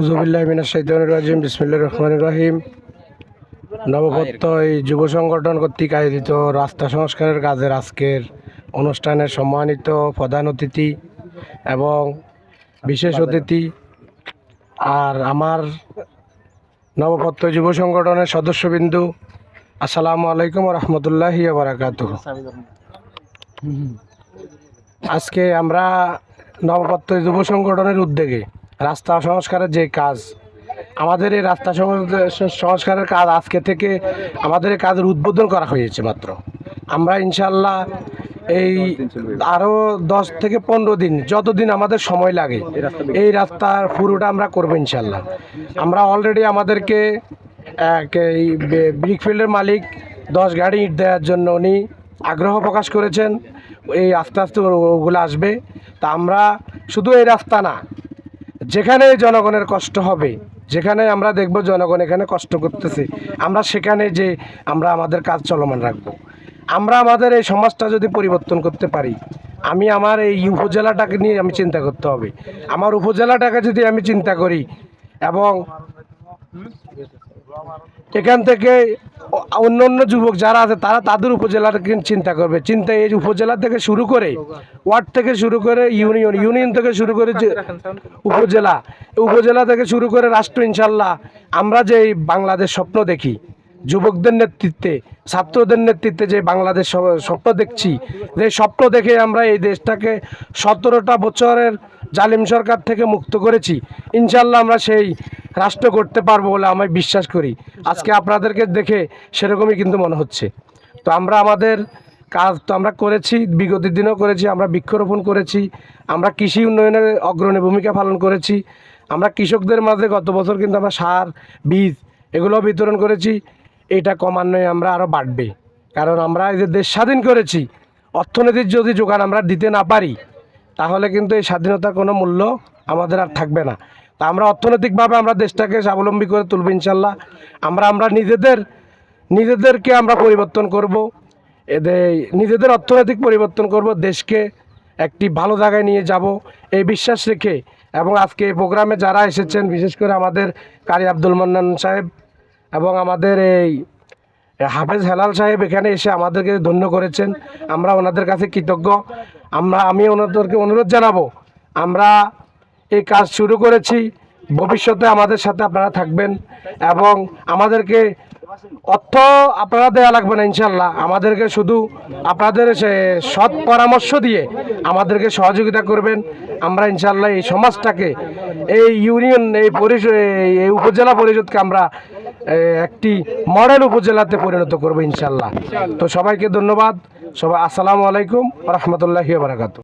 আউযুবিল্লাহি মিনাশ শাইতানির রাজিম বিসমিল্লাহির রহমানির রহিম। নবপত্যয় যুব সংগঠন কর্তৃক আয়োজিত রাস্তা সংস্কারের কাজের আজকের অনুষ্ঠানের সম্মানিত প্রধান অতিথি এবং বিশেষ অতিথি আর আমার নবপত্যয় যুব সংগঠনের সদস্যবিন্দু, আসসালামু আলাইকুম ওয়া রাহমাতুল্লাহি ওয়া বারাকাতুহু। আজকে আমরা নবপত্যয় যুব সংগঠনের উদ্যোগে রাস্তা সংস্কারের যে কাজ, আমাদের এই রাস্তা সংস্কারের কাজ আজকে থেকে আমাদের এই কাজের উদ্বোধন করা হয়েছে মাত্র। আমরা ইনশাল্লাহ এই আরও 10 থেকে 15 দিন, যতদিন আমাদের সময় লাগে এই রাস্তার পুরোটা আমরা করবো ইনশাল্লাহ। আমরা অলরেডি আমাদেরকে এই ব্রিকফিল্ডের মালিক 10 গাড়ি ইট দেওয়ার জন্য উনি আগ্রহ প্রকাশ করেছেন। এই আস্তে আস্তে ওগুলো আসবে। তা আমরা শুধু এই রাস্তা না, যেখানে জনগণের কষ্ট হবে, যেখানে আমরা দেখব জনগণ এখানে কষ্ট করতেছে, আমরা সেখানে যে আমরা আমাদের কাজ চলমান রাখবো। আমরা আমাদের এই সমাজটা যদি পরিবর্তন করতে পারি, আমি আমার এই উপজেলাটাকে নিয়ে আমি চিন্তা করতে হবে। আমার উপজেলাটাকে যদি আমি চিন্তা করি এবং এখান থেকে অন্য অন্য যুবক যারা আছে তারা তাদের উপজেলাটাকে চিন্তা করবে। এই উপজেলা থেকে শুরু করে ওয়ার্ড থেকে শুরু করে ইউনিয়ন থেকে শুরু করে যে উপজেলা থেকে শুরু করে রাষ্ট্র, ইনশাল্লাহ আমরা যে বাংলাদেশ স্বপ্ন দেখি, যুবকদের নেতৃত্বে, ছাত্রদের নেতৃত্বে যে বাংলাদেশ স্বপ্ন দেখছি, যে স্বপ্ন দেখে আমরা এই দেশটাকে 17টা বছরের জালিম সরকার থেকে মুক্ত করেছি, ইনশাল্লাহ আমরা সেই রাষ্ট্র করতে পারবো বলে আমি বিশ্বাস করি। আজকে আপনাদেরকে দেখে সেরকমই কিন্তু মনে হচ্ছে। তো আমরা আমাদের কাজ তো আমরা করেছি, বিগত দিনও করেছি, আমরা বৃক্ষরোপণ করেছি, আমরা কৃষি উন্নয়নের অগ্রণী ভূমিকা পালন করেছি। আমরা কৃষকদের মাঝে গত বছর কিন্তু আমরা সার, বীজ এগুলো বিতরণ করেছি। এটা ক্রমান্বয়ে আমরা আরও বাড়বে, কারণ আমরা এই যে দেশ স্বাধীন করেছি, অর্থনীতির যদি যোগান আমরা দিতে না পারি তাহলে কিন্তু এই স্বাধীনতার কোনো মূল্য আমাদের আর থাকবে না। তা আমরা অর্থনৈতিকভাবে আমরা দেশটাকে স্বাবলম্বী করে তুলব ইনশাল্লাহ। আমরা নিজেদেরকে আমরা পরিবর্তন করব, নিজেদের অর্থনৈতিক পরিবর্তন করব, দেশকে একটি ভালো জায়গায় নিয়ে যাব এই বিশ্বাস রেখে। এবং আজকে এই প্রোগ্রামে যারা এসেছেন, বিশেষ করে আমাদের কারি আব্দুল মান্নান সাহেব এবং আমাদের এই হাফেজ হেলাল সাহেব এখানে এসে আমাদেরকে ধন্য করেছেন, আমরা ওনাদের কাছে কৃতজ্ঞ। আমি ওনাদেরকে অনুরোধ জানাবো, আমরা এই কাজ শুরু করেছি, ভবিষ্যতে আমাদের সাথে আপনারা থাকবেন এবং আমাদেরকে অর্থ আপনারা দেওয়া লাগবে না ইনশাল্লাহ। আমাদেরকে শুধু আপনাদের সৎ পরামর্শ দিয়ে আমাদেরকে সহযোগিতা করবেন। আমরা ইনশাল্লাহ এই সমাজটাকে, এই ইউনিয়ন, এই উপজেলা পরিষদকে আমরা একটি মডেল উপজেলাতে পরিণত করবো ইনশাল্লাহ। তো সবাইকে ধন্যবাদ। সবাই আসসালামু আলাইকুম ওয়া রাহমাতুল্লাহি ওয়া বারাকাতুহু।